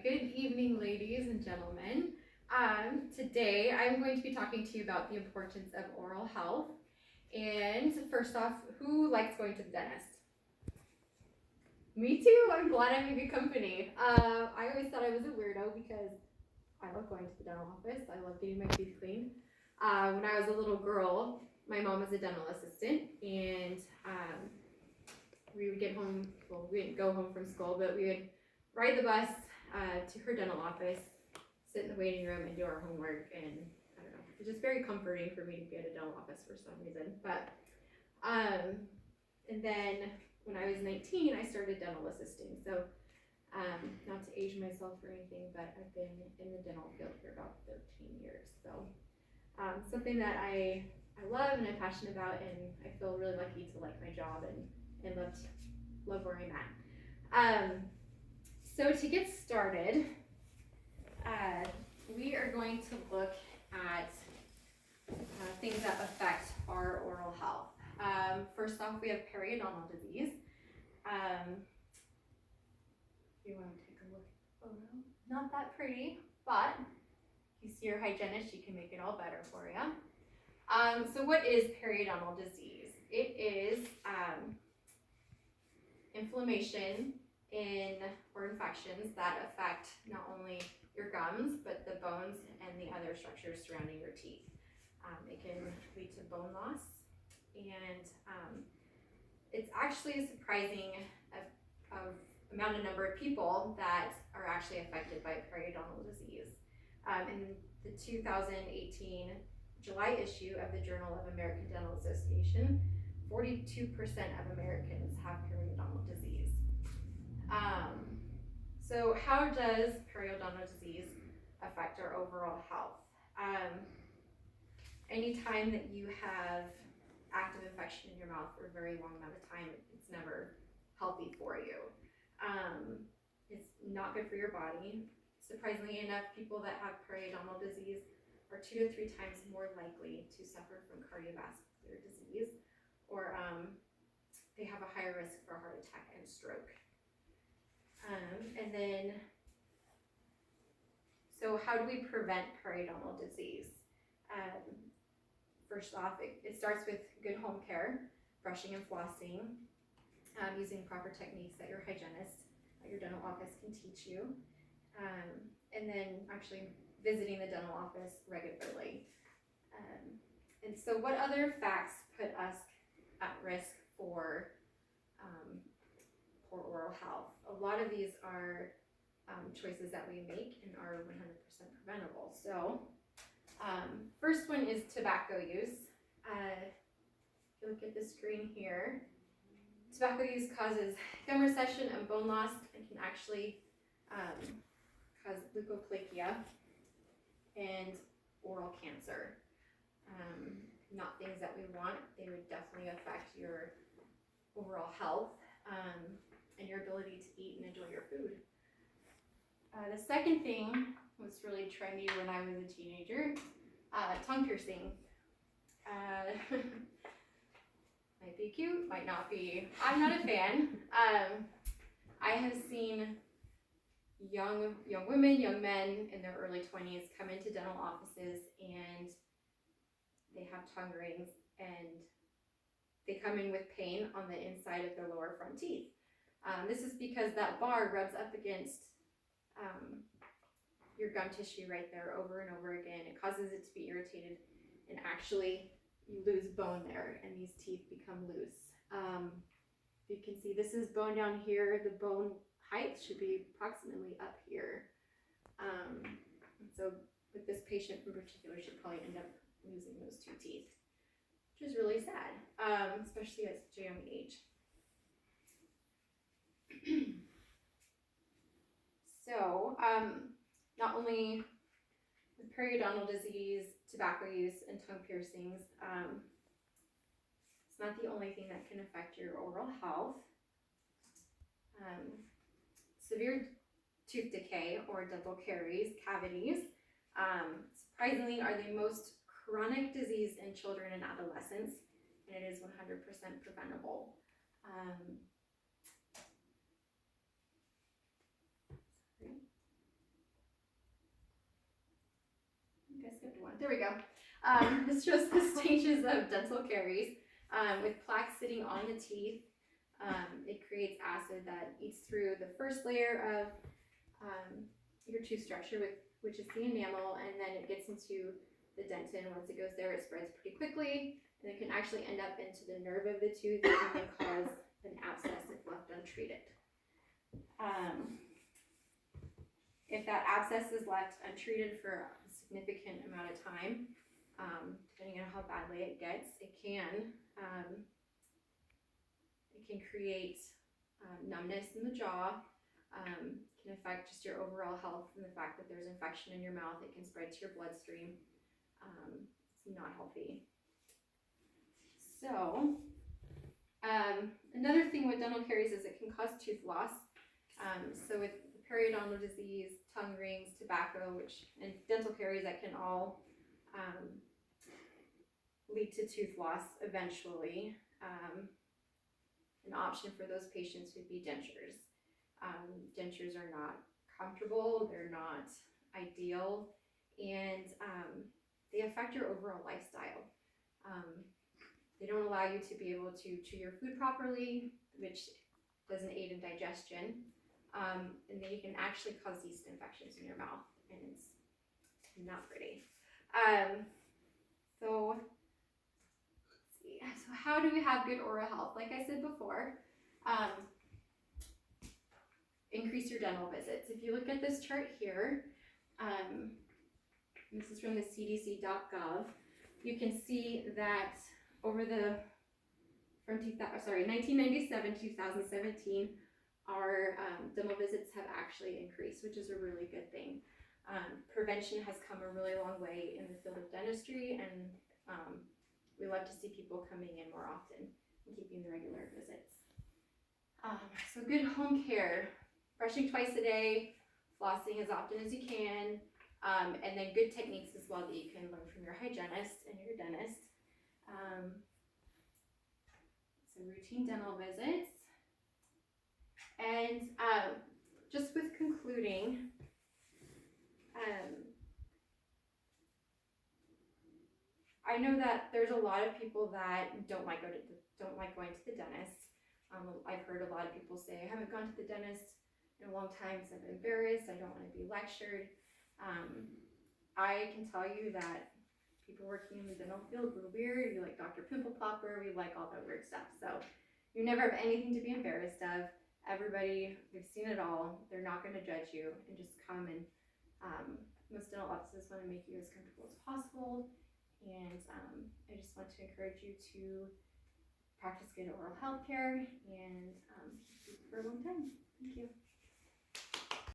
Good evening, ladies and gentlemen. Today I'm going to be talking to you about the importance of oral health. And first off, who likes going to the dentist? Me too. I'm glad I'm in good company. I always thought I was a weirdo because I love going to the dental office. I love getting my teeth cleaned. When I was a little girl, my mom was a dental assistant, and we would get home. Well, we didn't go home from school, but we would ride the bus to her dental office, sit in the waiting room, and do our homework. And I don't know, it's just very comforting for me to be at a dental office for some reason. But and then when I was 19, I started dental assisting. So not to age myself or anything, but I've been in the dental field for about 13 years. So something that I love and I'm passionate about, and I feel really lucky to like my job and love where I'm at. So to get started, we are going to look at things that affect our oral health. First off, we have periodontal disease. You want to take a look at the photo? Not that pretty, but if you see your hygienist, she can make it all better for you. So what is periodontal disease? It is inflammation or infections that affect not only your gums, but the bones and the other structures surrounding your teeth. It can lead to bone loss, and it's actually a surprising amount of number of people that are actually affected by periodontal disease. In the 2018 July issue of the Journal of American Dental Association, 42% of Americans have periodontal disease. So how does periodontal disease affect our overall health? Anytime that you have active infection in your mouth for a very long amount of time, it's never healthy for you. It's not good for your body. Surprisingly enough, people that have periodontal disease are 2 to 3 times more likely to suffer from cardiovascular disease, or they have a higher risk for heart attack and stroke. And then, so how do we prevent periodontal disease? First off, it starts with good home care, brushing and flossing, using proper techniques that your hygienist at your dental office can teach you, and then actually visiting the dental office regularly. And so what other facts put us at risk for poor oral health? A lot of these are choices that we make and are 100% preventable. So first one is tobacco use. If you look at the screen here, tobacco use causes gum recession and bone loss, and can actually cause leukoplakia and oral cancer. Not things that we want. They would definitely affect your overall health and your ability to eat and enjoy your food. The second thing was really trendy when I was a teenager, tongue piercing. Might be cute, might not be. I'm not a fan. I have seen young women, young men in their early 20s come into dental offices and they have tongue rings and they come in with pain on the inside of their lower front teeth. This is because that bar rubs up against your gum tissue right there over and over again. It causes it to be irritated, and actually you lose bone there and these teeth become loose. You can see this is bone down here. The bone height should be approximately up here. And so with this patient in particular, she'd probably end up losing those 2 teeth, which is really sad, especially at such a young age. So not only with periodontal disease, tobacco use, and tongue piercings, it's not the only thing that can affect your oral health. Severe tooth decay or dental caries, cavities, surprisingly are the most chronic disease in children and adolescents, and it is 100% preventable. there we go. This shows the stages of dental caries. With plaque sitting on the teeth, it creates acid that eats through the first layer of your tooth structure, which is the enamel, and then it gets into the dentin. Once it goes there, it spreads pretty quickly, and it can actually end up into the nerve of the tooth and can cause an abscess if left untreated. If that abscess is left untreated for a significant amount of time, depending on how badly it gets, it can create numbness in the jaw, can affect just your overall health, and the fact that there's infection in your mouth, it can spread to your bloodstream. It's not healthy. So, another thing with dental caries is it can cause tooth loss. So with periodontal disease, tongue rings, tobacco, and dental caries, that can all lead to tooth loss eventually. An option for those patients would be dentures. Dentures are not comfortable, they're not ideal, and they affect your overall lifestyle. They don't allow you to be able to chew your food properly, which doesn't aid in digestion, and then you can actually cause yeast infections in your mouth, and it's not pretty. So how do we have good oral health? Like I said before, increase your dental visits. If you look at this chart here, this is from the cdc.gov, you can see that over from 1997 to 2017, our dental visits have actually increased, which is a really good thing. Prevention has come a really long way in the field of dentistry, and we love to see people coming in more often and keeping the regular visits. So good home care, brushing twice a day, flossing as often as you can, and then good techniques as well that you can learn from your hygienist and your dentist. So routine dental visits. And just with concluding, I know that there's a lot of people that don't like going to the dentist. I've heard a lot of people say, I haven't gone to the dentist in a long time because I'm embarrassed, I don't want to be lectured. I can tell you that people working in the dental field, we're weird. We like Dr. Pimple Popper, we like all that weird stuff. So you never have anything to be embarrassed of. Everybody, we've seen it all. They're not going to judge you, and just come, and most dental offices want to make you as comfortable as possible. And I just want to encourage you to practice good oral health care and keep it for a long time. Thank you.